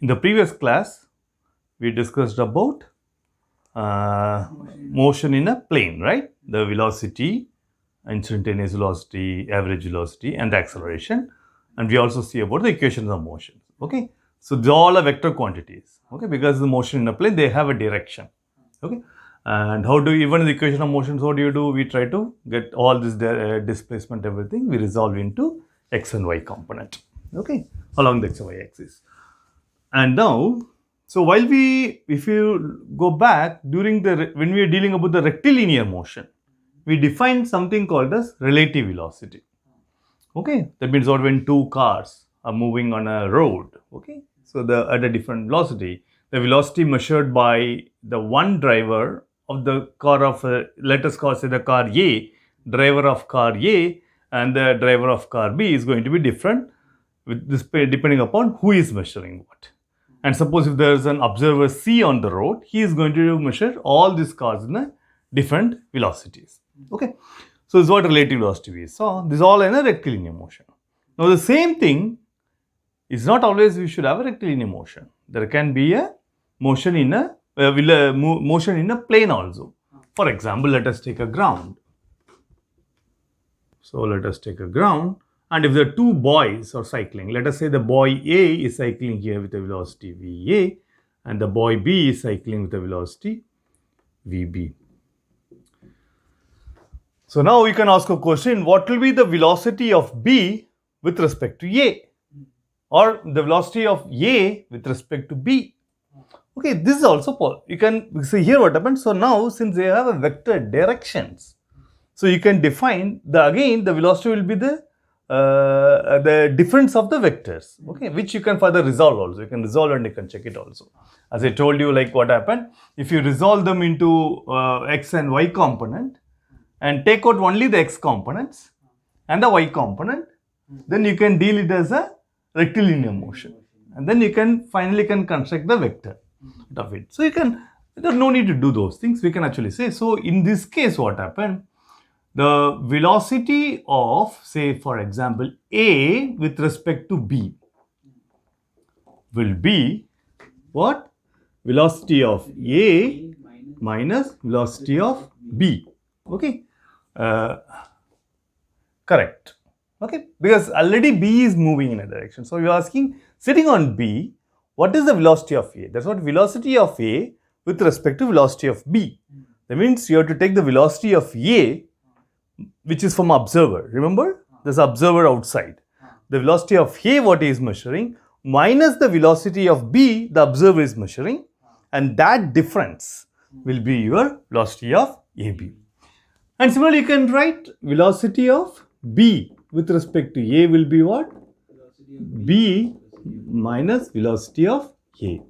In the previous class, we discussed about motion in a plane, right? The velocity, instantaneous velocity, average velocity, and the acceleration. And we also see about the equations of motion. Okay, so these all are vector quantities. Okay, because the motion in a plane, they have a direction. Okay, and how do you, even in the equation of motions, what do? We try to get all this displacement, everything, we resolve into x and y component. Okay, along the x and y axis. And now, so while if you go back during when we are dealing about the rectilinear motion, we define something called as relative velocity. Okay, that means what when two cars are moving on a road. Okay, so at a different velocity, the velocity measured by the one driver of the car of let us call say the car A, driver of car A, and the driver of car B is going to be different with this depending upon who is measuring what. And suppose if there is an observer C on the road, he is going to measure all these cars in a different velocities. Okay, so this is what relative velocity we saw. This is all in a rectilinear motion. Now the same thing is not always we should have a rectilinear motion. There can be a motion in a motion in a plane also. For example, let us take a ground. So let us take a ground. And if the two boys are cycling, let us say the boy A is cycling here with a velocity VA and the boy B is cycling with a velocity VB. So now we can ask a question, what will be the velocity of B with respect to A? Or the velocity of A with respect to B? Okay, this is also possible. You can see here what happens. So now since they have a vector directions, so you can define again the velocity will be the difference of the vectors, okay, which you can further resolve also. You can resolve and you can check it also. As I told you, like what happened, if you resolve them into x and y component and take out only the x components and the y component, then you can deal it as a rectilinear motion. And then you can finally construct the vector of it. So you can, there's no need to do those things. We can actually say, so in this case what happened, the velocity of, say for example, A with respect to B will be what? Velocity of A minus velocity of B. Okay, correct. Okay, because already B is moving in a direction. So you are asking, sitting on B, what is the velocity of A? That's what velocity of A with respect to velocity of B. That means you have to take the velocity of A, which is from observer. Remember, there's observer outside. The velocity of A, what he is measuring, minus the velocity of B, the observer is measuring, and that difference will be your velocity of AB. And similarly, you can write velocity of B with respect to A will be what? B minus velocity of A.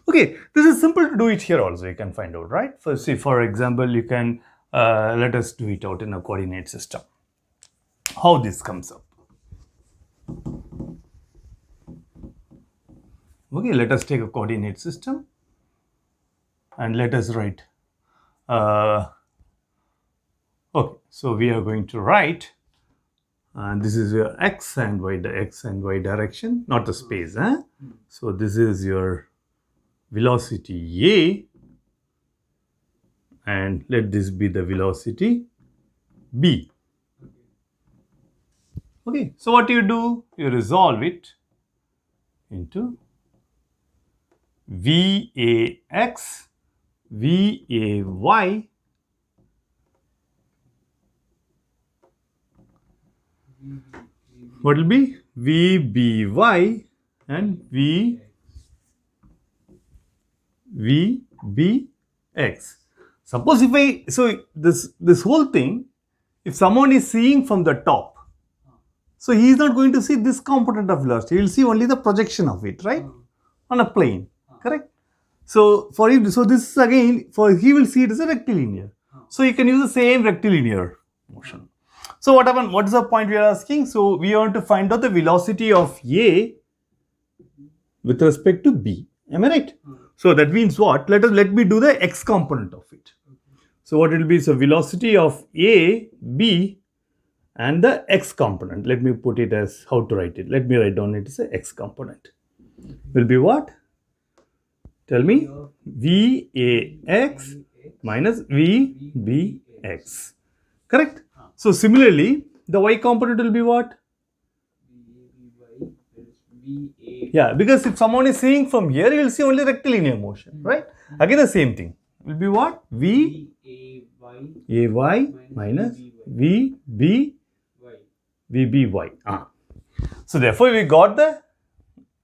Okay, this is simple to do it here also. You can find out, right? So, see, for example, you can let us do it out in a coordinate system. How this comes up. Okay, let us take a coordinate system and let us write. Okay, so we are going to write, and this is your x and y, the x and y direction, not the space. So this is your velocity A, and let this be the velocity B. Okay, so what you do? You resolve it into VAX, VAY, what will be VBY and VBX. Suppose if so this whole thing, if someone is seeing from the top, so he is not going to see this component of velocity, he will see only the projection of it, right? On a plane, correct? So for him, so this is again, he will see it as a rectilinear. So you can use the same rectilinear motion. So what happened? What is the point we are asking? So we want to find out the velocity of A with respect to B. Am I right? So that means what? Let me do the x component of it. So what it will be? So velocity of A, B, and the x component. Let me put it as how to write it. Let me write down it as a x component. will be what? Tell me. VAX minus VBX. Correct? So similarly, the y component will be what? Yeah, because if someone is seeing from here, you will see only rectilinear motion, right? Again, the same thing. Will be what? VAY minus VBY. So therefore, we got the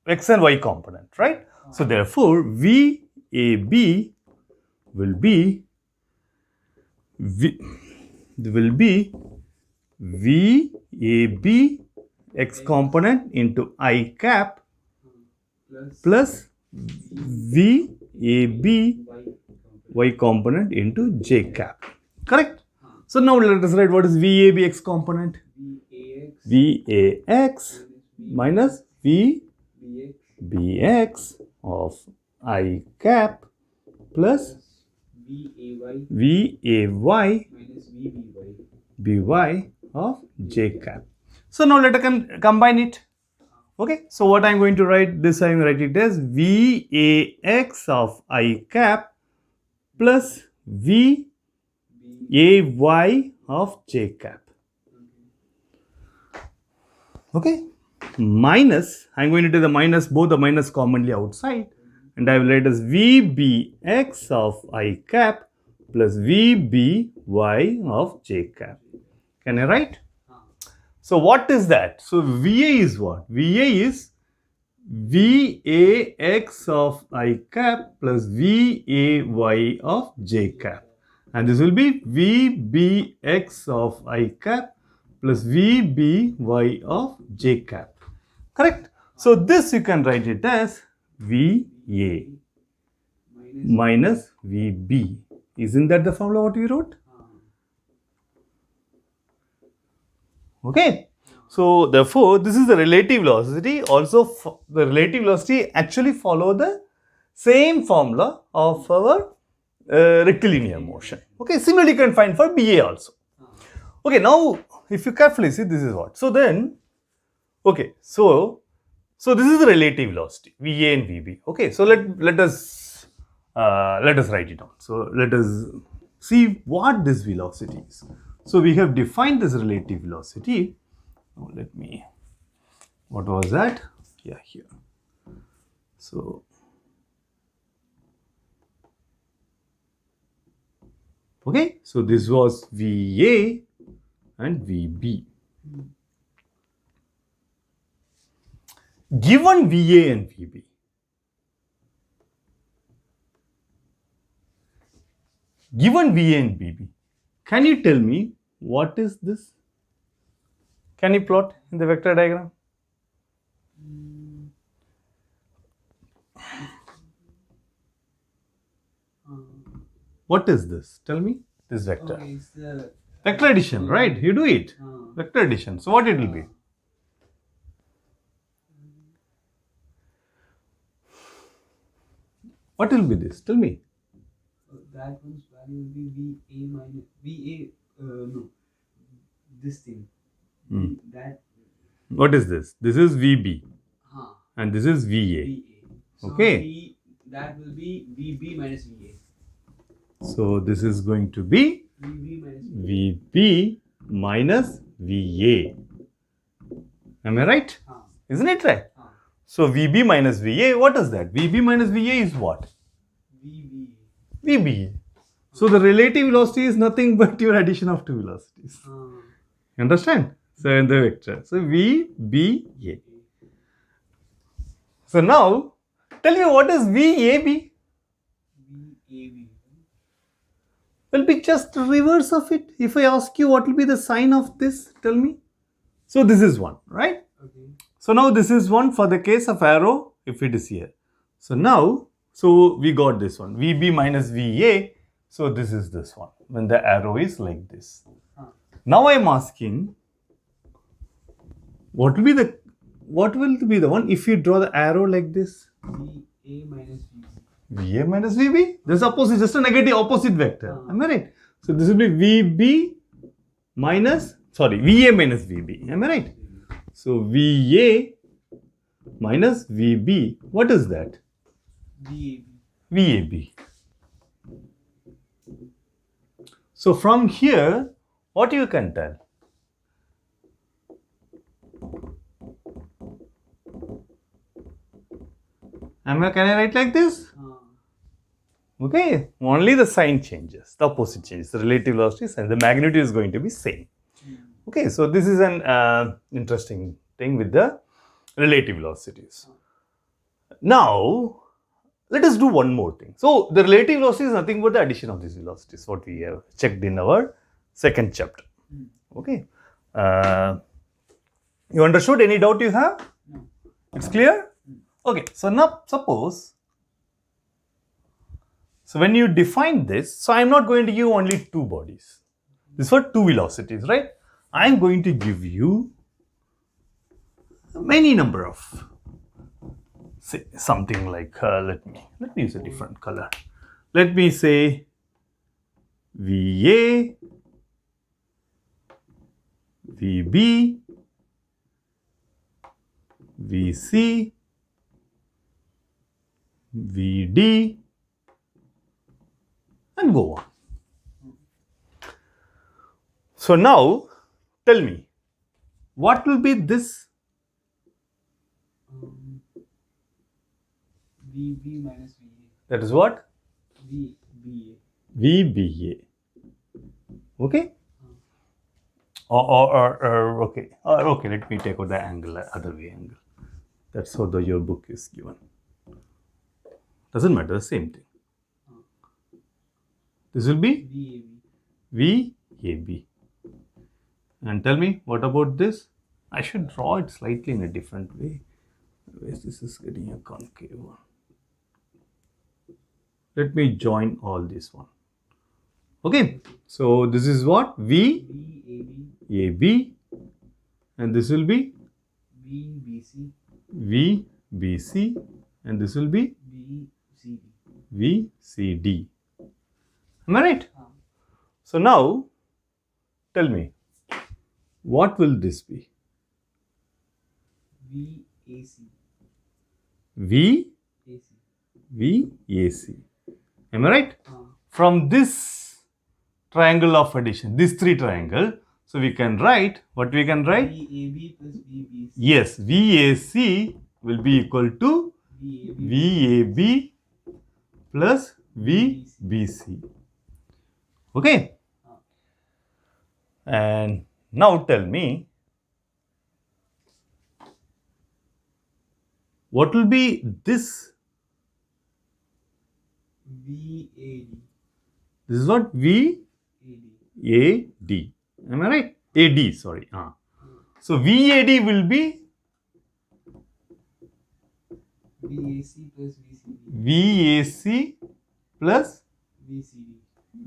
x and y component, right? So therefore, VAB will be VAB x component into I cap plus VAB y component into j cap. Correct? So now let us write what is VAB x component. VAX minus VBX of I cap plus VAY BY of j cap. So now let us combine it. Okay, so what I am going to write, this I am writing it as VAX of I cap plus VAY of j cap. Okay, minus, I am going to take the minus, both the minus commonly outside, and I will write as VBX of I cap plus VBY of j cap. Can I write? So what is that? So VA is what? VA is VAX of I cap plus VAY of j cap. And this will be VBX of I cap plus VBY of j cap. Correct? So this you can write it as VA minus VB. Isn't that the formula what we wrote? Okay. So therefore, this is the relative velocity. Also, the relative velocity actually follow the same formula of our rectilinear motion. Okay. Similarly, you can find for BA also. Okay. Now, if you carefully see, this is what. So then, okay. So this is the relative velocity, VA and VB. Okay. So let us write it down. So let us see what this velocity is. So we have defined this relative velocity. Now let me, what was that? Yeah, here. So, okay, so this was VA and VB. Given VA and VB, given VA and VB, can you tell me what is this? Can you plot in the vector diagram? What is this? Tell me this vector. It's the Vector addition, right? You do it. Vector addition. So what it will be? What will be this? Tell me. that one's value will be VA minus VA. No, this thing. That. What is this? This is VB and this is VA. VA. So Okay. that will be VB minus VA. So this is going to be VB minus VA. VB minus VA. Am I right? Isn't it right? So VB minus VA, what is that? VB minus VA is what? VB. VB. So the relative velocity is nothing but your addition of two velocities. You understand? So in the vector. So VBA. So now, tell me what is VAB? VAB. Will be just reverse of it. If I ask you what will be the sign of this, tell me. So this is one, right? Okay. So now this is one for the case of arrow if it is here. So now, so we got this one, VB minus VA. So this is this one when the arrow is like this. Now I am asking, what will be the one if you draw the arrow like this? VA minus VB. VA minus VB? This is opposite, just a negative opposite vector. Am I right? So this will be VB minus, sorry, VA minus VB. Am I right? So VA minus VB. What is that? VAB. VAB. So from here, what you can tell? Can I write like this? Okay, only the sign changes, the opposite changes, the relative velocities, and the magnitude is going to be same. Okay, so this is an interesting thing with the relative velocities. Now, let us do one more thing. So, the relative velocity is nothing but the addition of these velocities, what we have checked in our second chapter. Okay. You understood? Any doubt you have? No. It's clear? Okay, so now suppose, so when you define this, so I am not going to give only two bodies. This for two velocities, right? I am going to give you many number of, say something like, let me use a different color. Let me say VA, VB, VC, VD, and go on. So now, tell me, what will be this? VB minus VA. That is what? VBA. VBA. Okay? Okay. Okay, let me take out the angle, other way angle. That's how your book is given. Doesn't matter, the same thing. This will be VAB. And tell me, what about this? I should draw it slightly in a different way. This is getting a concave one. Let me join all this one. Okay, so this is what? VAB. And this will be? VBC. And this will be? VCD. Am I right? So now, tell me, what will this be? VAC. Am I right? From this triangle of addition, this three triangle, so we can write, what we can write? VAB plus VBC. Yes, VAC will be equal to VAB plus VBC. Okay? And now tell me, what will be this? VAD. This is what? VAD. Am I right? AD, sorry. So VAD will be? VAC plus VCD. VAC plus VCD.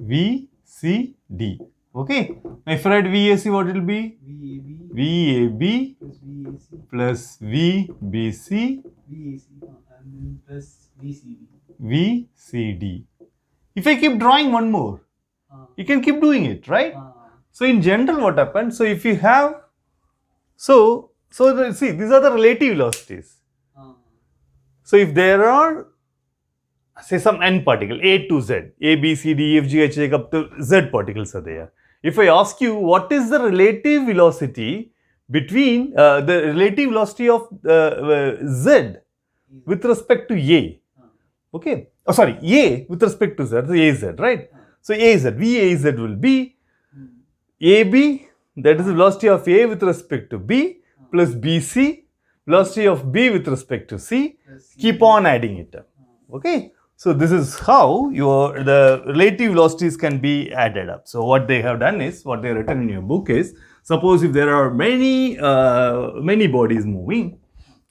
VCD. Okay. Now if I write VAC, what will be? VAB plus plus VBC VAC. VAC and then plus VCD. VCD. If I keep drawing one more, you can keep doing it, right? So in general, what happens? So if you have, see, these are the relative velocities. So if there are, say, some n particle, A to Z, A, B, C, D, E, F, G, H, I, up to Z particles are there. If I ask you what is the relative velocity between the relative velocity of Z with respect to A, okay? Oh, sorry, A with respect to Z, AZ, right? So AZ, VAZ will be AB, that is the velocity of A with respect to B, plus BC, velocity of B with respect to C, keep on adding it up. Okay? So this is how the relative velocities can be added up. So what they have done is, what they have written in your book is, suppose if there are many bodies moving,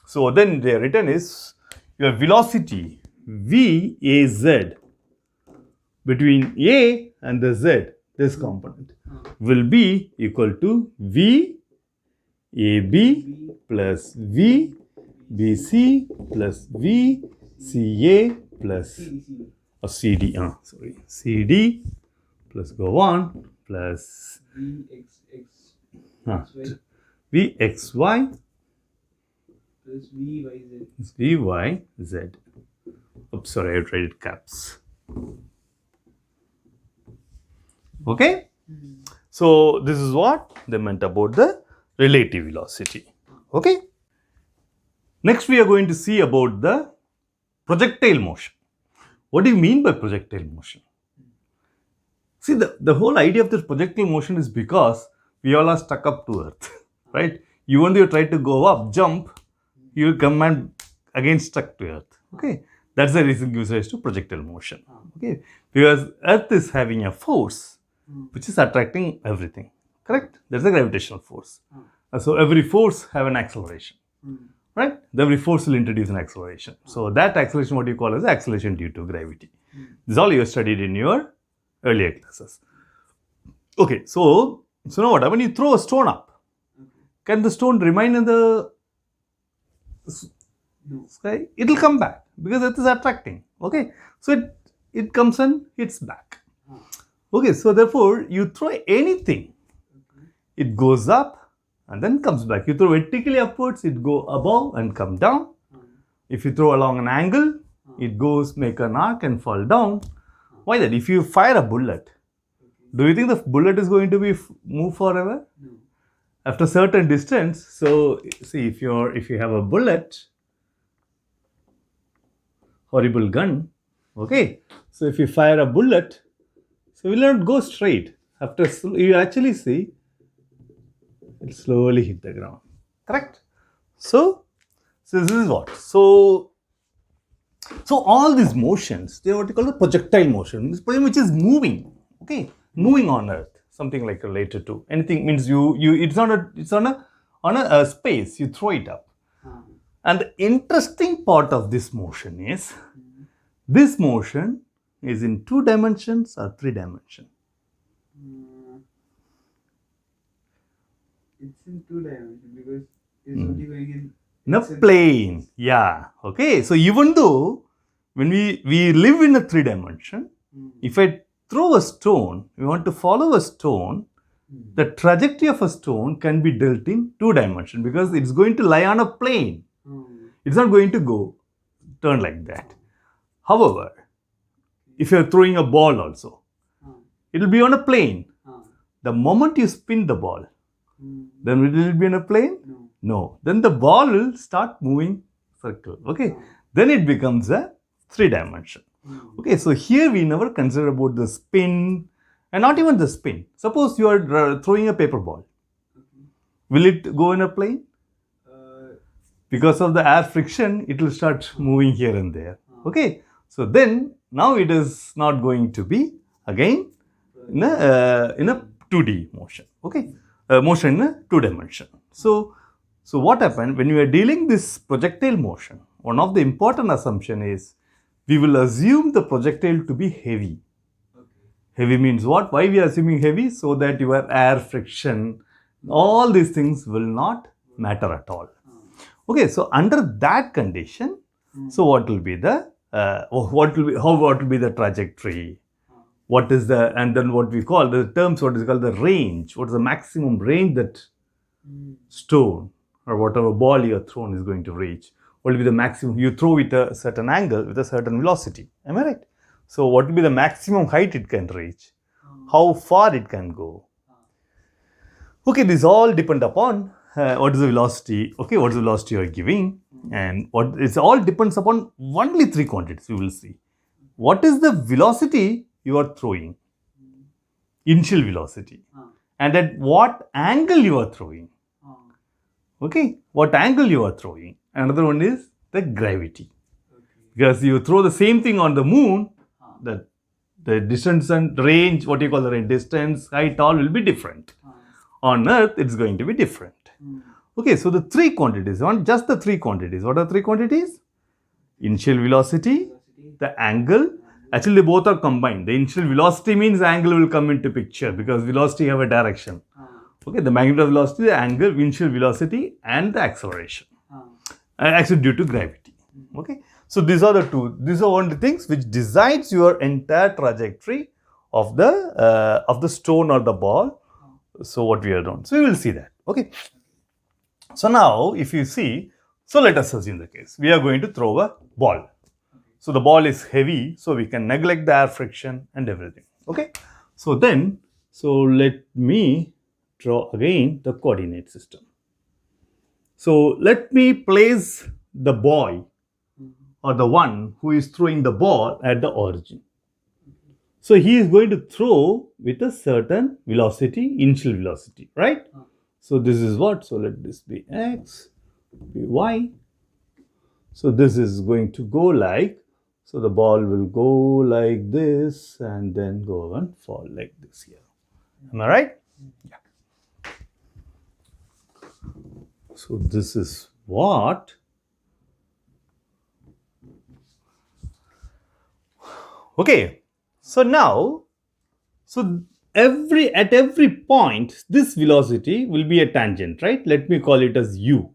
so then they have written is, your velocity VAZ between A and the Z, this component, will be equal to VAB plus VBC plus VCA plus CD, CD plus go on plus VXY VXY plus Vy/z. It's Vy/z. Oops, sorry, I tried it caps. Okay? So this is what they meant about the relative velocity. Okay? Next we are going to see about the projectile motion. What do you mean by projectile motion? See, the whole idea of this projectile motion is because we all are stuck up to earth, right? Even though you try to go up, jump, you will come and again stuck to earth. Okay? That's the reason gives rise to projectile motion. Okay? Because earth is having a force which is attracting everything. Correct? That's a gravitational force. So every force have an acceleration. Right? Every force will introduce an acceleration. So that acceleration, what you call as acceleration due to gravity. This is all you have studied in your earlier classes. Okay, so now what? When you throw a stone up, can the stone remain in the sky? It will come back because it is attracting. Okay, so it comes and hits back. Okay, so therefore you throw anything, it goes up and then comes back. You throw vertically upwards, it go above and come down. If you throw along an angle, it goes make an arc and fall down. Why that? If you fire a bullet, do you think the bullet is going to be move forever? No. After a certain distance, so see if you have a bullet, horrible gun, okay. So if you fire a bullet, so it will not go straight. After you actually see, it slowly hit the ground. Correct? So this is what? So all these motions, they are what you call the projectile motion, which is moving. Okay, moving on earth. Something like related to anything means it's on a space. You throw it up. And the interesting part of this motion is this motion is in 2 dimensions or 3 dimensions. It's in 2 dimensions because it's only going in a plane. Yeah. Okay. So even though when we live in a 3 dimension, if I throw a stone, we want to follow a stone, the trajectory of a stone can be dealt in 2 dimensions because it's going to lie on a plane. It's not going to go turn like that. However, if you're throwing a ball also, it will be on a plane. The moment you spin the ball, then will it be on a plane? No. Then the ball will start moving circle. Okay. Then it becomes a 3 dimension. Okay. So here we never consider about the spin and not even the spin. Suppose you are throwing a paper ball. Will it go in a plane? Because of the air friction, it will start moving here and there. Okay. So then now it is not going to be again in a 2D motion. Okay. Motion in a 2 dimension. So what happened when we are dealing this projectile motion? One of the important assumption is we will assume the projectile to be heavy. Heavy means what? Why we are assuming heavy? So that your air friction, all these things will not matter at all. Okay, so under that condition, so what will be the what will be the trajectory? What is the, and then what we call the terms, what is called the range? What is the maximum range that stone or whatever ball you are thrown is going to reach? What will be the maximum? You throw with a certain angle with a certain velocity. Am I right? So what will be the maximum height it can reach? How far it can go? Okay, this all depend upon what is the velocity? Okay, what is the velocity you are giving? And what it all depends upon only 3 quantities. We will see. What is the velocity you are throwing? Initial velocity. And at what angle you are throwing? Okay, what angle you are throwing? Another one is the gravity. Because you throw the same thing on the moon, the distance and range, what you call the range, distance, height, all will be different. On Earth, it's going to be different. Okay, so the 3 quantities, not just the 3 quantities. What are 3 quantities? Initial velocity, the angle. Actually, they both are combined. The initial velocity means angle will come into picture because velocity have a direction. Okay, the magnitude of velocity, the angle, initial velocity, and the acceleration. Actually, due to gravity. Okay, so these are the 2. These are one of the things which decides your entire trajectory of the stone or the ball. So what we are doing. So we will see that. Okay. So now, if you see, So let us assume the case. We are going to throw a ball. So the ball is heavy, so we can neglect the air friction and everything. Okay. So then, let me draw again the coordinate system. So let me place the boy or the one who is throwing the ball at the origin. So he is going to throw with a certain velocity, initial velocity, right? So this is what? So let this be x, be y. So this is going to go like, so the ball will go like this and then go and fall like this here. Am I right? Yeah. So this is what? Okay. So now, at every point, this velocity will be a tangent, right? Let me call it as u.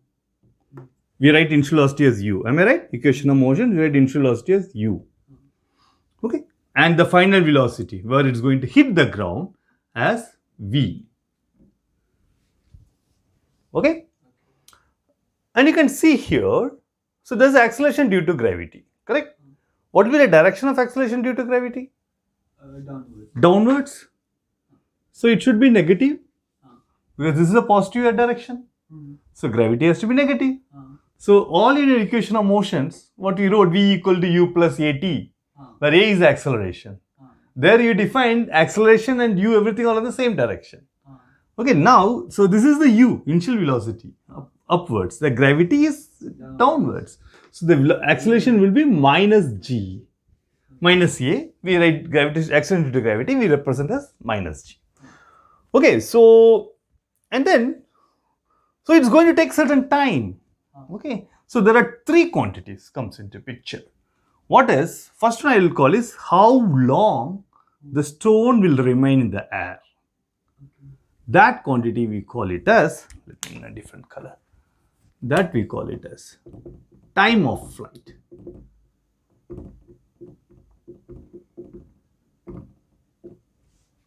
We write initial velocity as u. Am I right? Equation of motion, we write initial velocity as u. Okay. And the final velocity, where it's going to hit the ground, as v. Okay. And you can see here, so there's acceleration due to gravity, correct? What will be the direction of acceleration due to gravity? Downwards. Downwards. So it should be negative because this is a positive direction. So gravity has to be negative. So all in your equation of motions, what we wrote, v equal to u plus at, where a is acceleration. There you defined acceleration and u, everything all in the same direction. Okay, now, so this is the u, initial velocity, upwards. The gravity is downwards. So the acceleration will be minus g. Minus a, we write gravity, acceleration due to gravity, we represent as minus g. Okay, so, and then, so it's going to take certain time. Okay, so there are three quantities comes into picture. What is, first one I will call is how long the stone will remain in the air. That quantity we call it as, let me in a different color, that we call it as time of flight.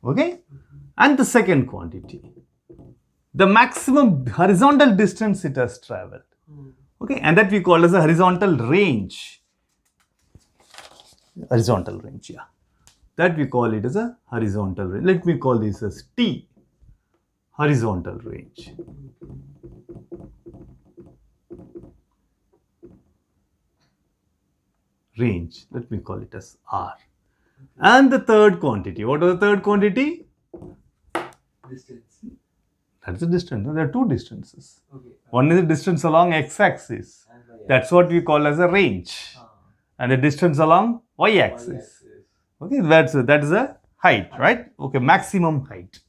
Okay, and the second quantity, the maximum horizontal distance it has traveled. Okay, and that we call as a horizontal range. Horizontal range, yeah. That we call it as a horizontal range. Let me call this as T, horizontal range. Range, let me call it as R. And the third quantity, what is the third quantity? Distance. That's the distance. No, there are two distances. Okay. One is the distance along x-axis. That's what we call as a range. And the distance along y-axis. Okay, that is a height, right? Okay, maximum height.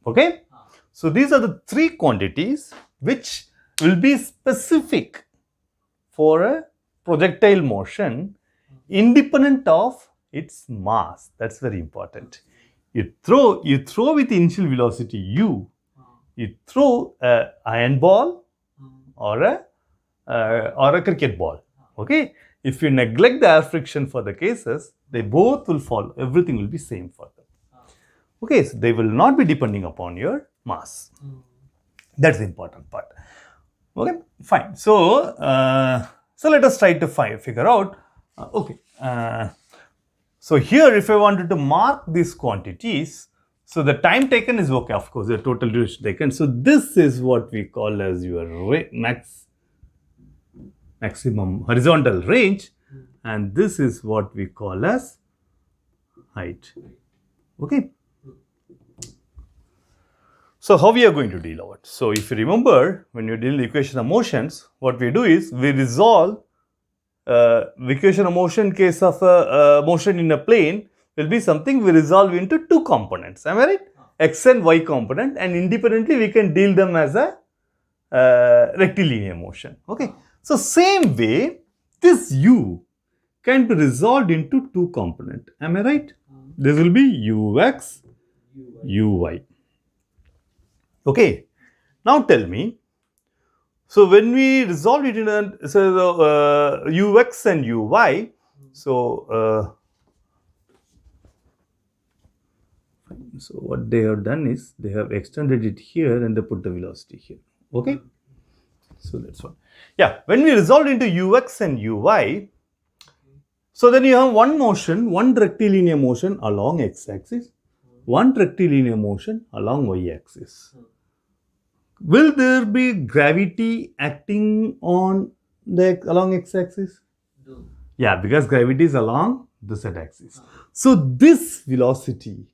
Okay, so these are the three quantities which will be specific for a projectile motion independent of its mass. That's very important. You throw with initial velocity u, you throw a iron ball or a cricket ball. Okay, if you neglect the air friction for the cases, they both will fall. Everything will be same for them. Okay, so they will not be depending upon your mass. That's the important part. Okay, fine. So, so let us try to figure out. So here, if I wanted to mark these quantities, so the time taken is okay. Of course, the total duration taken. So this is what we call as your maximum horizontal range, and this is what we call as height. Okay. So how we are going to deal with it? So if you remember, when you deal the equation of motions, what we do is we resolve the equation of motion case of a motion in a plane will be something we resolve into two components. Am I right? X and Y component, and independently we can deal them as a rectilinear motion. Okay. So same way, this U can be resolved into two components. Am I right? This will be Ux, Uy. Okay, now tell me, so when we resolve it in ux and uy, so fine. So what they have done is they have extended it here and they put the velocity here. Okay. So that's one. Yeah. When we resolve into ux and uy, so then you have one motion, one rectilinear motion along x-axis, one rectilinear motion along y-axis. Will there be gravity acting on the along x-axis? No. Yeah, because gravity is along the z-axis. So this velocity,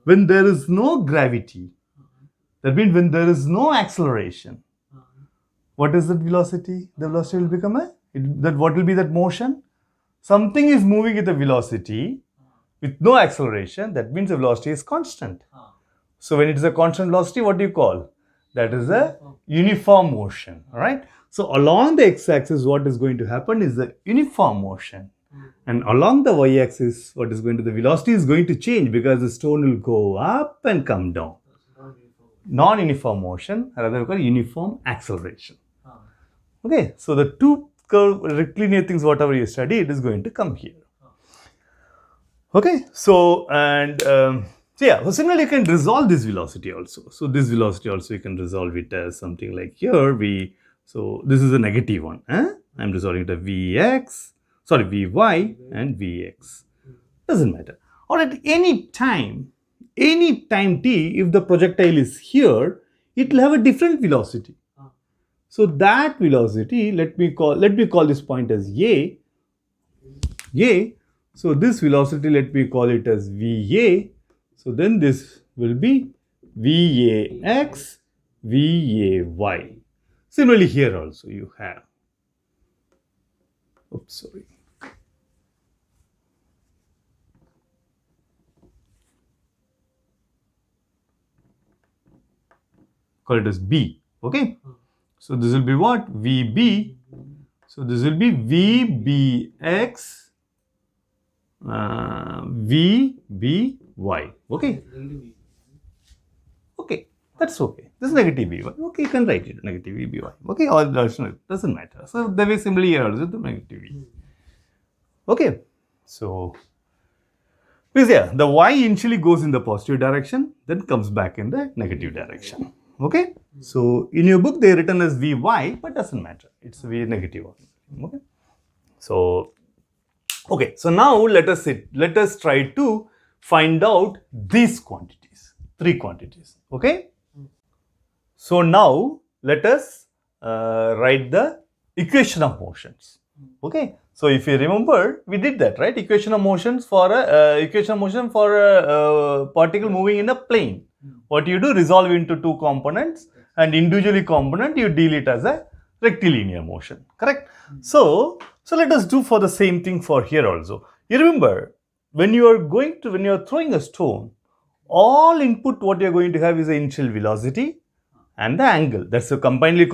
when there is no gravity, that means when there is no acceleration, what is that velocity? The velocity will become what will be that motion? Something is moving with a velocity with no acceleration, that means the velocity is constant. So when it is a constant velocity, what do you call? That is a uniform motion, right? So along the x-axis, what is going to happen is the uniform motion. And along the y-axis, what is going to, the velocity is going to change because the stone will go up and come down. Non-uniform motion, rather called uniform acceleration. Okay, so the two curve rectilinear things, whatever you study, it is going to come here. Okay, so and so yeah, so similarly you can resolve this velocity also. So this velocity also you can resolve it as something like here so this is a negative one. I'm resolving it as Vy and Vx. Doesn't matter. Or at any time t, if the projectile is here, it will have a different velocity. So that velocity, let me call this point as A. So this velocity, let me call it as Va. So then this will be Vax, Vay. Similarly here also you have. Oops, sorry. Call it as B. Okay. So this will be what? Vb. So this will be Vbx, Vby. Okay. Okay. That's okay. This is negative Vy. Okay, you can write it negative Vby. Okay, or doesn't matter. So there is simply here also the negative V. Okay. So because yeah, the y initially goes in the positive direction, then comes back in the negative direction. Okay, so in your book they are written as Vy, but doesn't matter. It's V negative one. Okay, so now let us try to find out these quantities, three quantities. Okay, so now let us write the equation of motions. Okay, so if you remember, we did that, right? Equation of motion for a particle moving in a plane. What you do, resolve into two components, and individually component you deal it as a rectilinear motion, correct? So let us do for the same thing for here also. You remember, when you are throwing a stone, all input what you are going to have is the initial velocity and the angle. That's a combinedly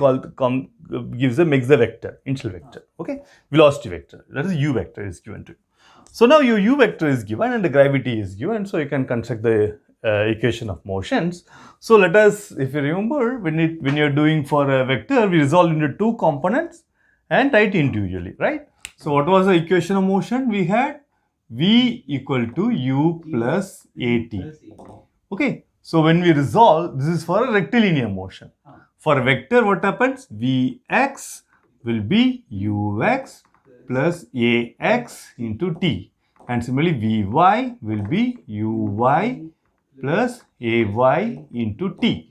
makes the vector, initial vector, okay? Velocity vector, that is u vector is given to you. So now your u vector is given and the gravity is given, so you can construct the equation of motions. So let us, if you remember, when you're doing for a vector, we resolve into two components and write individually, right? So what was the equation of motion? We had V equal to U plus AT. Okay, so when we resolve, this is for a rectilinear motion. For a vector, what happens? Vx will be Ux plus Ax into T, and similarly Vy will be Uy plus Ay into T.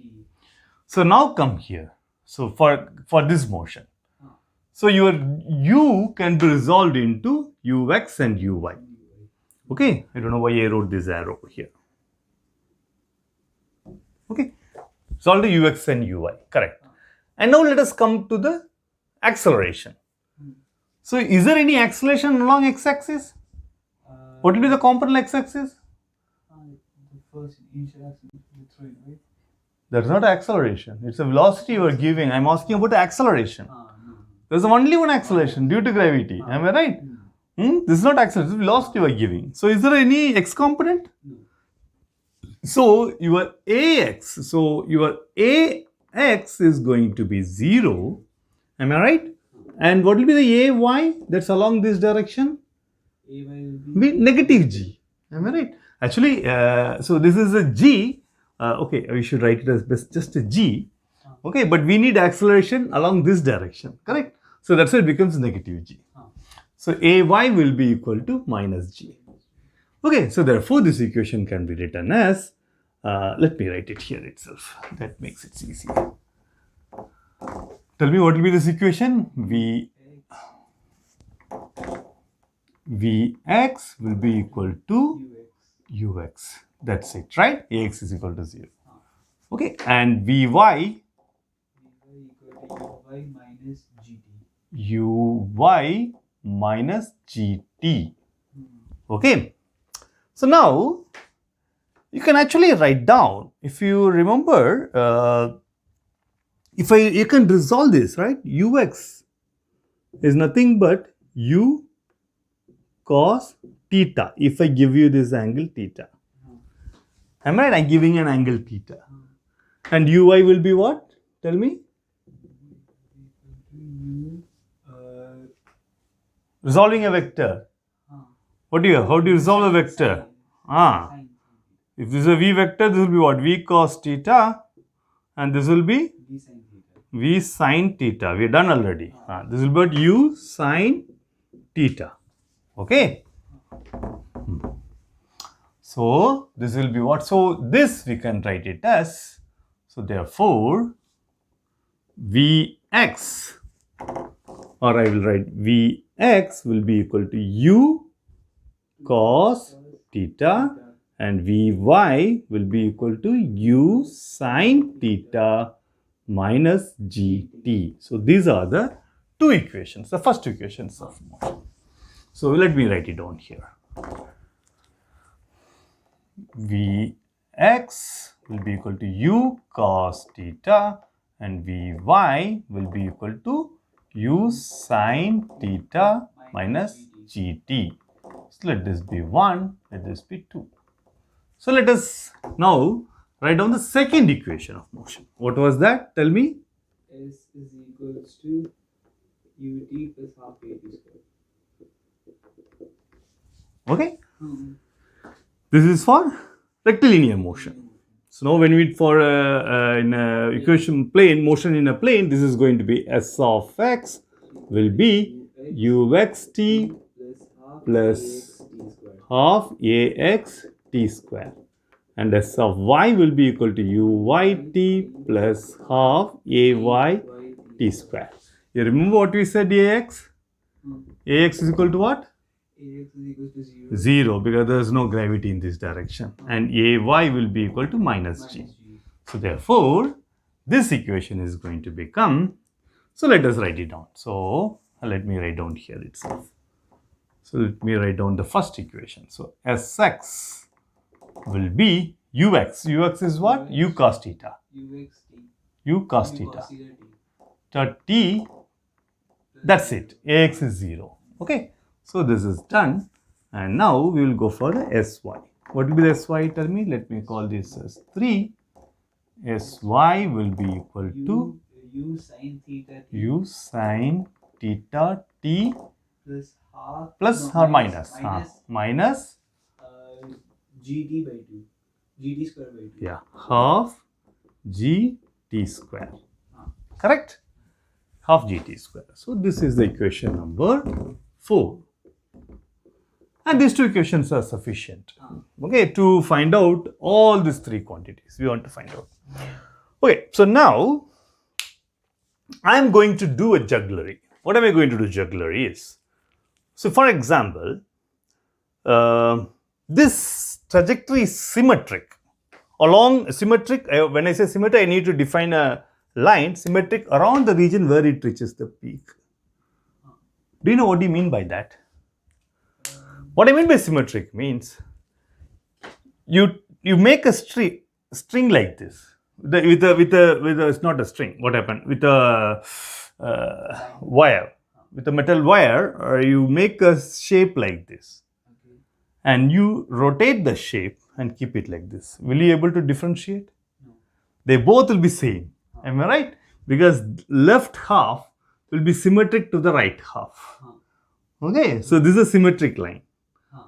So now come here. So for this motion, so your U can be resolved into Ux and Uy. Okay, I don't know why I wrote this arrow here. Okay, solve the Ux and Uy, correct. And now let us come to the acceleration. So is there any acceleration along x-axis? What will be the component x-axis? The first initial acceleration, right? That's not acceleration. It's a velocity you are giving. I'm asking about the acceleration. No. There's only one acceleration due to gravity. Am I right? This is not acceleration. This is velocity you are giving. So is there any x component? No. So your ax. So your ax is going to be 0. Am I right? And what will be the ay that's along this direction? Ay will Be negative g. Am I right? Actually, so this is a G. Okay, we should write it as just a G. Okay, but we need acceleration along this direction, correct? So that's why it becomes negative G. So AY will be equal to minus G. Okay, so therefore this equation can be written as, let me write it here itself. That makes it easy. Tell me what will be this equation? Vx will be equal to ux. That's it, right? Ax is equal to 0. Okay, and Vy Vy minus gt. Uy minus gt. Okay, so now you can actually write down, if you remember, you can resolve this, right? Ux is nothing but u cos theta. If I give you this angle theta, am I right? I'm giving an angle theta, and uy will be what? Tell me. Resolving a vector. How do you resolve a vector? If this is a v vector, this will be what? V cos theta, and this will be v sin theta. We are done already. This will be what? U sin theta. Okay. So this will be what? So this we can write it as. So therefore, Vx, or I will write Vx will be equal to u cos theta, and Vy will be equal to u sin theta minus gt. So these are the two equations, the first equations of motion. So let me write it down here. Vx will be equal to u cos theta, and Vy will be equal to u sin theta minus gt. So let this be 1, let this be 2. So let us now write down the second equation of motion. What was that? Tell me. S is equals to ut plus half at square. Okay. This is for rectilinear motion. So now when we for in a equation plane, motion in a plane, this is going to be S of x will be uxt plus half ax t square, and S of y will be equal to uyt plus half ay t square. You remember what we said ax? Ax is equal to what? Ax is equal to 0. 0, because there is no gravity in this direction, and ay will be equal to minus g. So therefore, this equation is going to become, so let us write it down. So let me write down here itself. So let me write down the first equation. So Sx will be ux. Ux is what? U cos theta. U cos theta. T, that's it. Ax is 0. Okay. So this is done. And now we will go for the Sy. What will be the Sy? Tell me. Let me call this as 3. Sy will be equal to u sin theta t u sin theta t plus half plus or minus gt by 2, gt square by 2. Yeah, half gt square. Correct? Half gt square. So this is the equation number 4. And these two equations are sufficient, okay, to find out all these three quantities we want to find out. Okay, so now I am going to do a jugglery. What am I going to do jugglery is, so for example, this trajectory is symmetric. Along symmetric, when I say symmetric, I need to define a line symmetric around the region where it reaches the peak. Do you know what do you mean by that? What I mean by symmetric means you make a string like this with a it's not a string. What happened with a wire, with a metal wire, you make a shape like this, and you rotate the shape and keep it like this. Will you able to differentiate? No. They both will be same. Am I right? Because left half will be symmetric to the right half. Okay, so this is a symmetric line.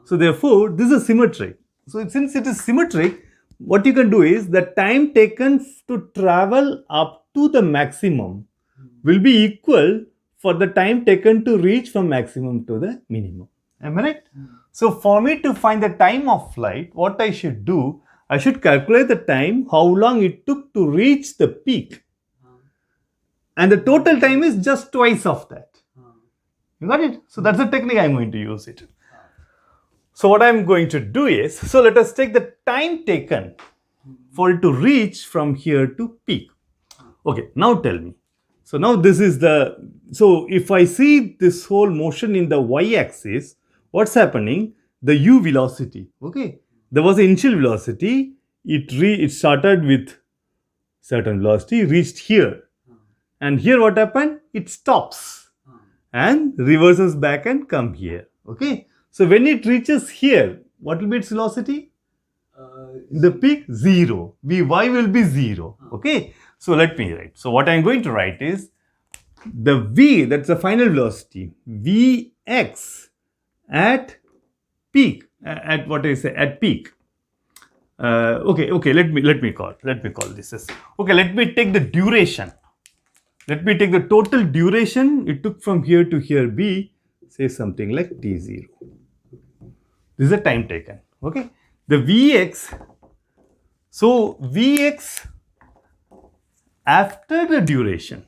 So therefore, this is symmetric. So since it is symmetric, what you can do is the time taken to travel up to the maximum will be equal for the time taken to reach from maximum to the minimum. Am I right? So for me to find the time of flight, what I should do, I should calculate the time, how long it took to reach the peak. And the total time is just twice of that. You got it? So that's the technique I'm going to use it. So what I'm going to do is, so let us take the time taken for it to reach from here to peak. Okay, now tell me. So now this is the, so if I see this whole motion in the y-axis, what's happening? The u velocity, okay? There was an initial velocity, it started with certain velocity, reached here. And here what happened? It stops and reverses back and come here, okay? So when it reaches here, what will be its velocity? The peak, 0. Vy will be 0, okay? So let me write. So what I'm going to write is the v, that's the final velocity, vx at peak, at what I say, at peak. Okay, let me call this as, okay, let me take the duration. Let me take the total duration it took from here to here be, say something like t0. This is the time taken, okay? The vx, so vx after the duration,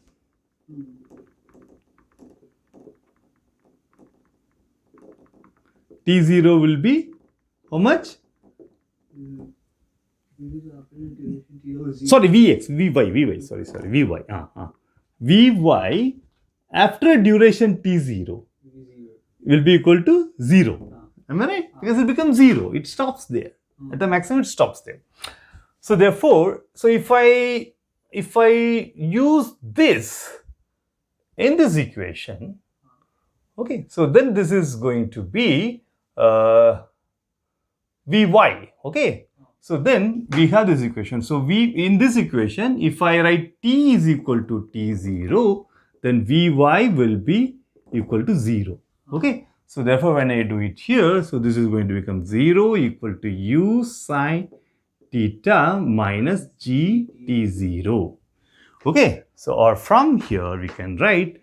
t0 will be how much? Sorry, vx, vy, sorry, vy. Vy after duration t0 will be equal to 0. Am I right? Because it becomes 0. It stops there. At the maximum, it stops there. So therefore, so if I use this in this equation, okay, so then this is going to be Vy, okay. So then we have this equation. So in this equation, if I write t is equal to t0, then Vy will be equal to 0, okay. So therefore, when I do it here, so this is going to become 0 equal to u sine theta minus g t0. Okay, so or from here we can write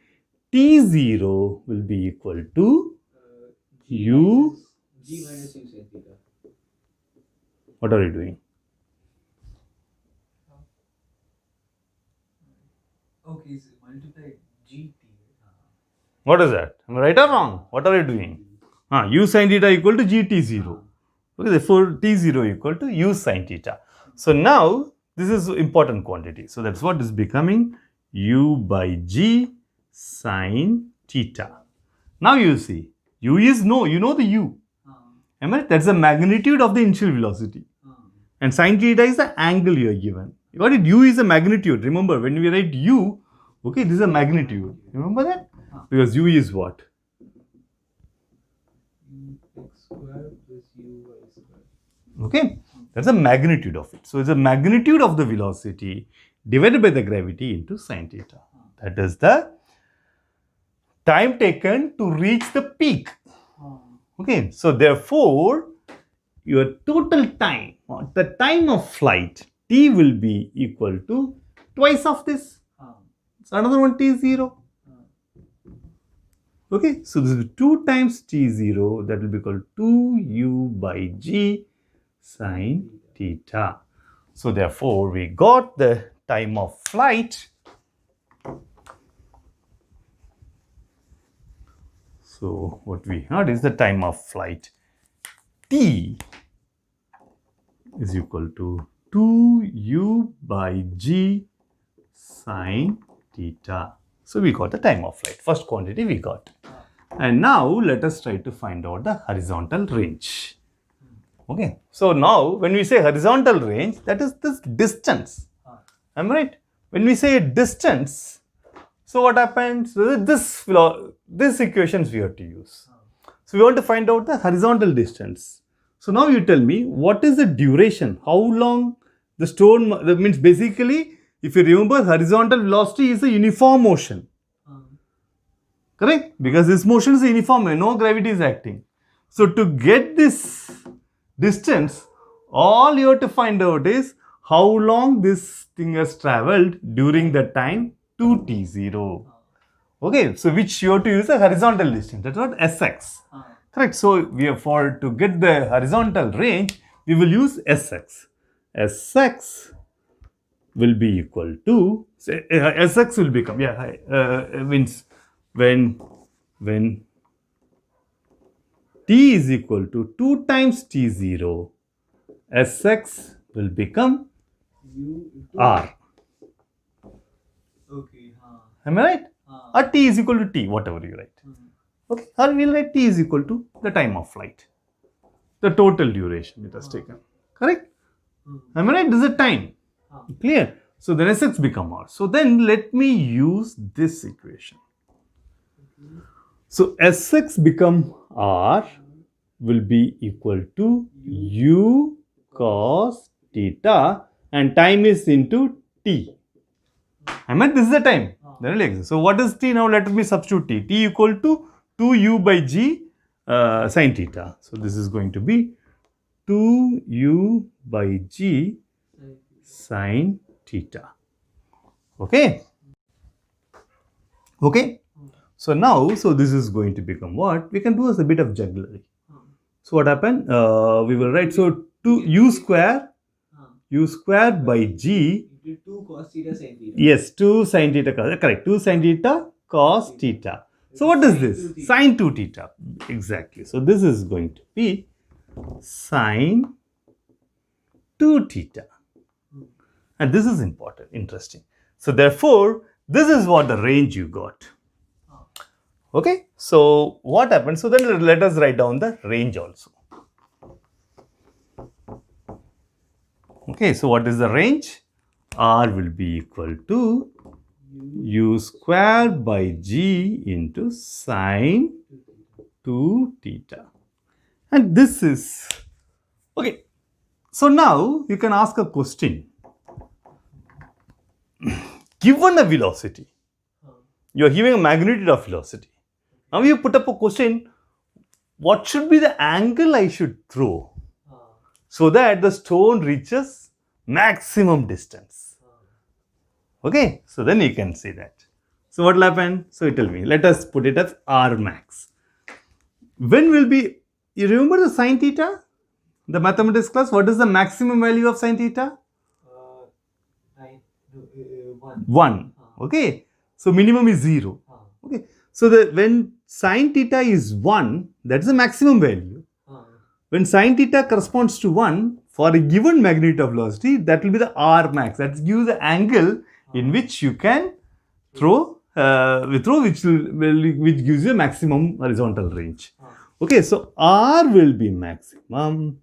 t0 will be equal to u. G minus u sine theta. What are you doing? Okay, so multiply gt. What is that? Am I right or wrong? What are you doing? U sine theta equal to gt0. Okay, therefore t0 equal to u sine theta. So now this is important quantity. So that's what is becoming u by g sine theta. Now you see, u is no, you know the u. Am I right? That's the magnitude of the initial velocity. And sine theta is the angle you are given. You got it? U is a magnitude. Remember, when we write u, okay, this is a magnitude. Remember that? Because u is what? X square plus uy square. Okay, that's the magnitude of it. So it's the magnitude of the velocity divided by the gravity into sine theta. That is the time taken to reach the peak. Okay, so therefore, your total time, or the time of flight, t will be equal to twice of this. So another one t0. Okay, so this is 2 times t0, that will be equal to 2u by g sine theta. So therefore, we got the time of flight. So what we had is the time of flight t is equal to 2u by g sine theta. So we got the time of flight. First quantity we got. And now let us try to find out the horizontal range. Okay. So now when we say horizontal range, that is this distance. Am I right? When we say distance, so what happens? This equations we have to use. So we want to find out the horizontal distance. So now you tell me, what is the duration? How long the stone, that means basically, if you remember, horizontal velocity is a uniform motion. Correct? Because this motion is uniform, no gravity is acting. So to get this distance, all you have to find out is how long this thing has traveled during the time 2t0. Okay, so which you have to use a horizontal distance. That's what Sx. Correct. So we have to get the horizontal range, we will use Sx. Sx will be equal to Sx will become means when t is equal to 2 times t0, Sx will become r. Okay. Am I right? Or t is equal to t, whatever you write. Okay, or we'll write t is equal to the time of flight, the total duration it has taken. Correct? Am I right? This is the time. Clear? So then Sx become r. So then let me use this equation. So Sx become r will be equal to u cos theta, and time is into t. I meant this is the time. So what is t now? Let me substitute t. T equal to 2u by g sin theta. So this is going to be 2u by g sin theta. Okay. Okay. So now, so this is going to become what? We can do as a bit of jugglery. So what happened? We will write, so 2u square by g. 2 cos theta sin theta. Yes, 2 sin theta, correct. 2 sin theta cos theta. So what is this? Sin 2 theta. Exactly. So this is going to be sin 2 theta. And this is important, interesting. So therefore, this is what the range you got. Okay. So what happened? So then let us write down the range also. Okay. So what is the range? R will be equal to u square by g into sin 2 theta. And this is, okay. So now you can ask a question. Given a velocity, you are giving a magnitude of velocity. Now you put up a question, what should be the angle I should throw so that the stone reaches maximum distance? Okay, so then you can say that. So what will happen? So it will be, let us put it as R max. When will be, you remember the sin theta? The mathematics class, what is the maximum value of sin theta? 1. Okay, so minimum is 0. Okay, so when sin theta is 1, that is the maximum value. When sin theta corresponds to 1, for a given magnitude of velocity, that will be the R max. That gives the angle in which you can throw, which gives you a maximum horizontal range. Okay, so R will be maximum.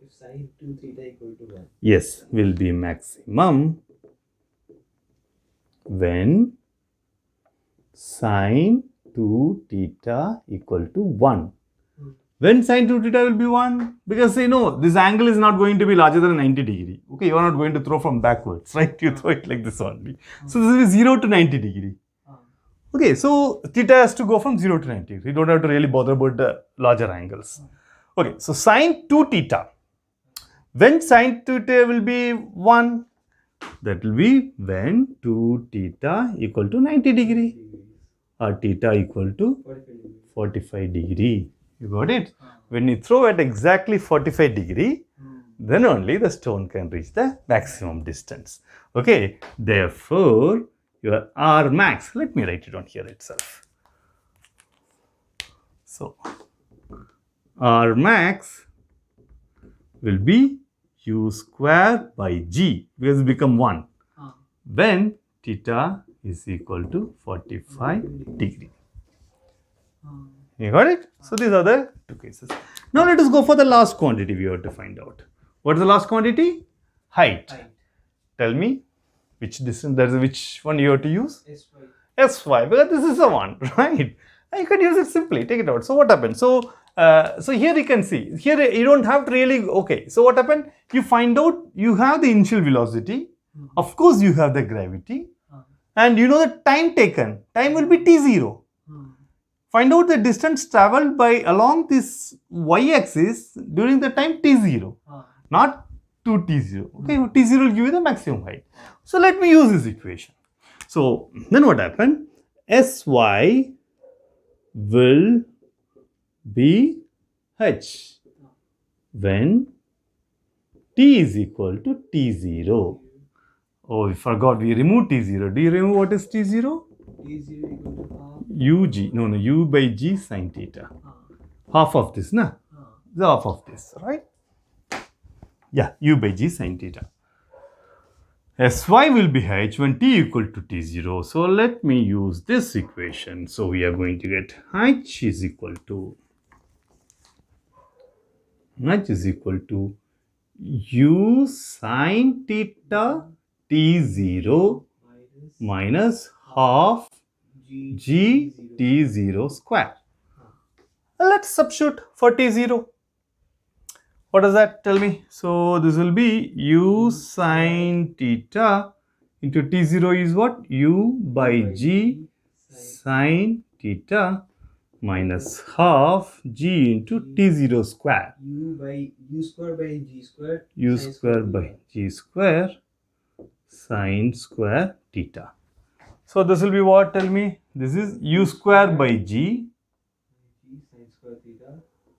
If sin 2 theta equal to 1. Yes, will be maximum when sin 2 theta equal to 1. When sin 2 theta will be 1? Because you know, this angle is not going to be larger than 90 degree. Okay, you are not going to throw from backwards, right? You throw it like this only. So this is 0 to 90 degree. Okay, so theta has to go from 0 to 90. You don't have to really bother about the larger angles. Okay, so sin 2 theta. When sin 2 theta will be 1? That will be when 2 theta equal to 90 degree. Or theta equal to 45 degree. You got it? When you throw at exactly 45 degree, then only the stone can reach the maximum distance. Okay, therefore, your R max, let me write it on here itself. So, R max will be u square by g, because it become 1, when theta is equal to 45 degree. You got it? So these are the two cases. Now let us go for the last quantity we have to find out. What is the last quantity? Height. Tell me which distance, that is which one you have to use? Sy, because this is the one, right? And you can use it simply, take it out. So what happened? So here you can see, here you don't have to really, okay. So what happened? You find out, you have the initial velocity, of course you have the gravity, and you know the time taken. Time will be t0. find out the distance traveled by along this y-axis during the time t0, not 2t0. Okay, t0 will give you the maximum height. So let me use this equation. So then what happened? Sy will be h when t is equal to t0. Oh, we forgot, we removed t0. Do you remember what is t0? T0 equal to half. Ug, no, u by g sine theta. Half of this, na? The half of this, right? Yeah, u by g sine theta. Sy will be h when t equal to t0. So let me use this equation. So we are going to get h is equal to u sine theta t0 minus half g t0 square. Let's substitute for t0. What does that tell me? So this will be u sine theta into t0 is what? U by g sine theta minus half g into t0 square. U square by g square. U square by g square sine square theta. So this will be what? Tell me. This is u square by g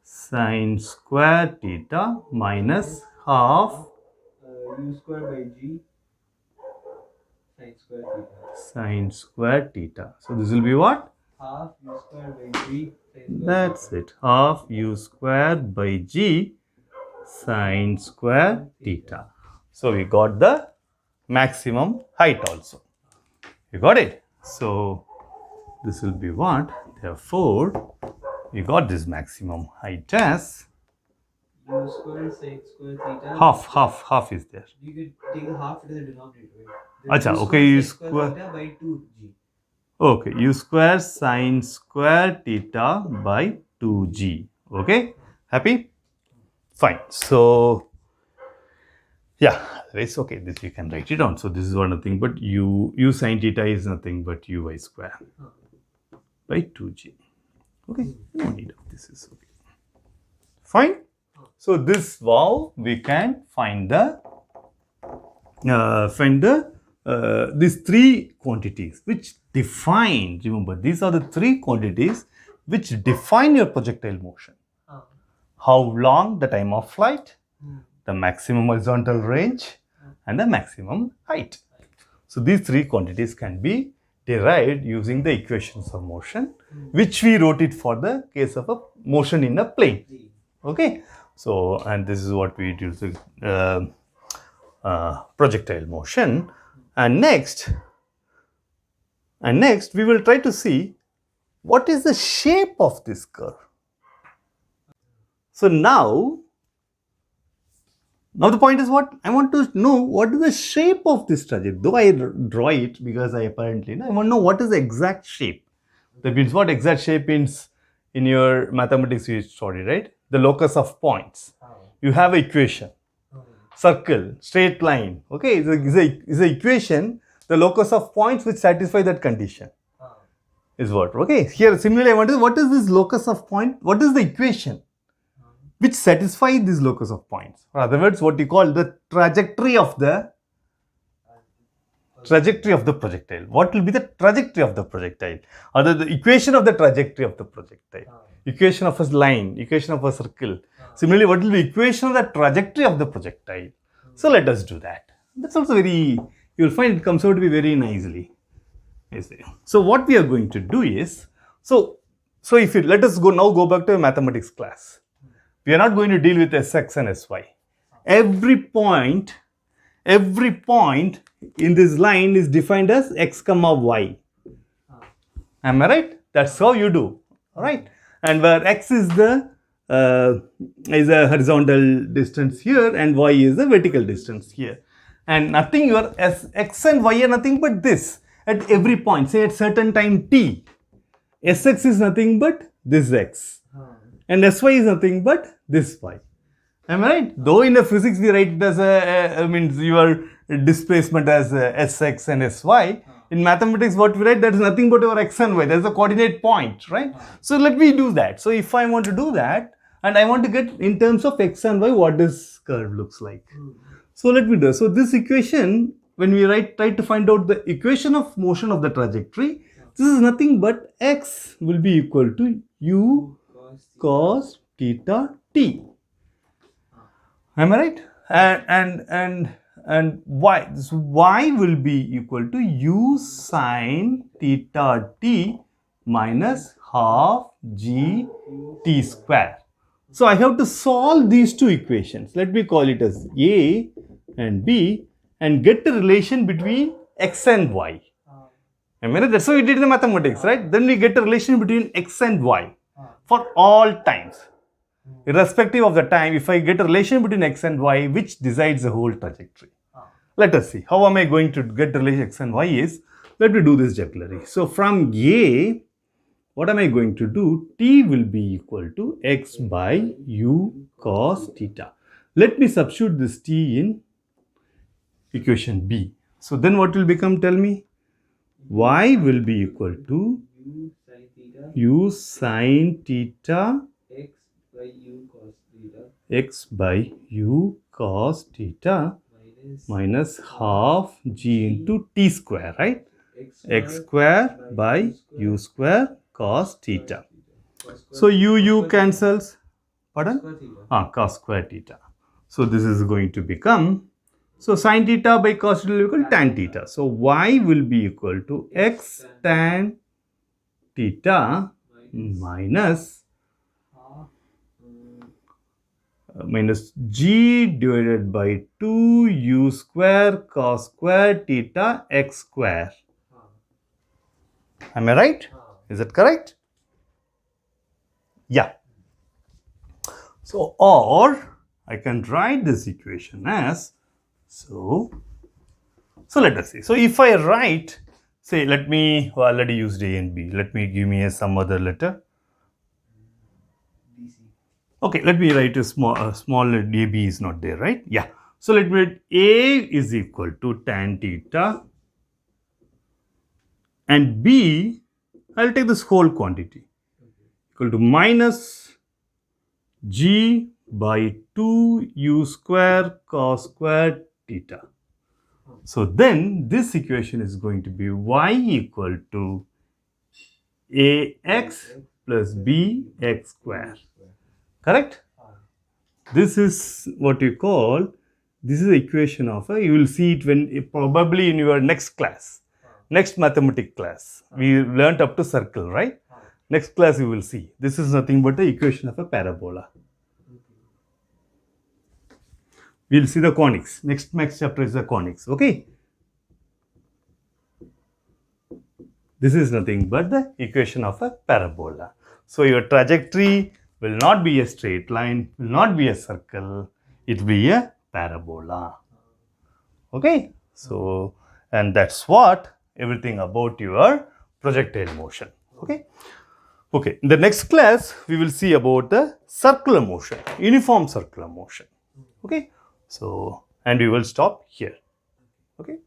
sine square theta minus half u square by g sine square theta. So this will be what? Half u square by g sine square. That's it. Half u square by g sine square theta. So we got the maximum height also. You got it? So this will be what? Therefore, we got this maximum height as U square sine square theta. half is there. You could take the half to the denominator, right? Acha, okay, u sine square. theta by 2g. Okay, u square sine square theta by 2g. Okay, happy? Fine. So, yeah, it's okay. This we can write it down. So this is what nothing but u sine theta is nothing but u y square by 2g. Okay, no need of this is okay. Fine. So this wow we can find the these three quantities which define. Remember, these are the three quantities which define your projectile motion. How long the time of flight, the maximum horizontal range, and the maximum height. So these three quantities can be derived using the equations of motion, which we wrote it for the case of a motion in a plane. Okay. So, and this is what we do with projectile motion. And next we will try to see what is the shape of this curve. So now the point is what? I want to know what is the shape of this trajectory. Though I draw it because I apparently, I want to know what is the exact shape. That means what exact shape means in your mathematics you study, right? The locus of points. You have an equation. Circle, straight line. Okay, is a equation, the locus of points which satisfy that condition. Is what? Okay, here similarly I want to, what is this locus of point? What is the equation which satisfy this locus of points? Or other words, what you call the trajectory of the projectile. What will be the trajectory of the projectile? Or the equation of the trajectory of the projectile. Equation of a line, equation of a circle. Similarly, what will be equation of the trajectory of the projectile? So let us do that. That's also very, you will find it comes out to be very nicely. So what we are going to do is, so if you let us go back to a mathematics class. We are not going to deal with Sx and Sy. Every point in this line is defined as x comma y. Am I right? That's how you do. All right. And where x is a horizontal distance here and y is a vertical distance here. And nothing, your x and y are nothing but this. At every point, say at certain time t, Sx is nothing but this x. And Sy is nothing but this y. Am I right? Though in the physics we write it as means your displacement as Sx and Sy. In mathematics, what we write, that is nothing but our x and y. That is a coordinate point, right? So let me do that. So if I want to do that, and I want to get in terms of x and y, what this curve looks like. So let me do. So this equation, when we try to find out the equation of motion of the trajectory, this is nothing but x will be equal to u cos theta t. Am I right? And y, this y will be equal to u sine theta t minus half g t square. So I have to solve these two equations. Let me call it as A and B and get the relation between x and y. I mean, that's what we did in the mathematics, right? Then we get a relation between x and y for all times. Irrespective of the time, if I get a relation between x and y, which decides the whole trajectory. Let us see. How am I going to get the relation x and y is, let me do this jugglery. So from A, what am I going to do? T will be equal to x by u cos theta. Let me substitute this t in equation B. So then what will become, tell me? Y will be equal to u sine theta x by u cos theta minus half g into t square, right? X square by u square cos theta. So u cancels. Pardon? Cos square theta. So this is going to become, so sin theta by cos theta will equal tan theta. So y will be equal to x tan theta minus g divided by 2 u square cos square theta x square. Am I right? Is that correct? Yeah. So, or I can write this equation as, so let us see. So if I write, say, let me, already used A and B. Let me give me some other letter. Okay, let me write a small AB is not there, right? Yeah. So let me write A is equal to tan theta and B, I'll take this whole quantity equal to minus g by 2 u square cos square theta. So then this equation is going to be y equal to ax plus bx square. Correct? This is what you call, this is the equation of you will see it when probably in your next class, next mathematics class. We learnt up to circle, right? Next class you will see. This is nothing but the equation of a parabola. We will see the conics. Next chapter is the conics. Okay. This is nothing but the equation of a parabola. So your trajectory will not be a straight line, will not be a circle. It will be a parabola. Okay. So, and that's what everything about your projectile motion. Okay. Okay. In the next class, we will see about the circular motion, uniform circular motion. Okay. So, and we will stop here. Okay.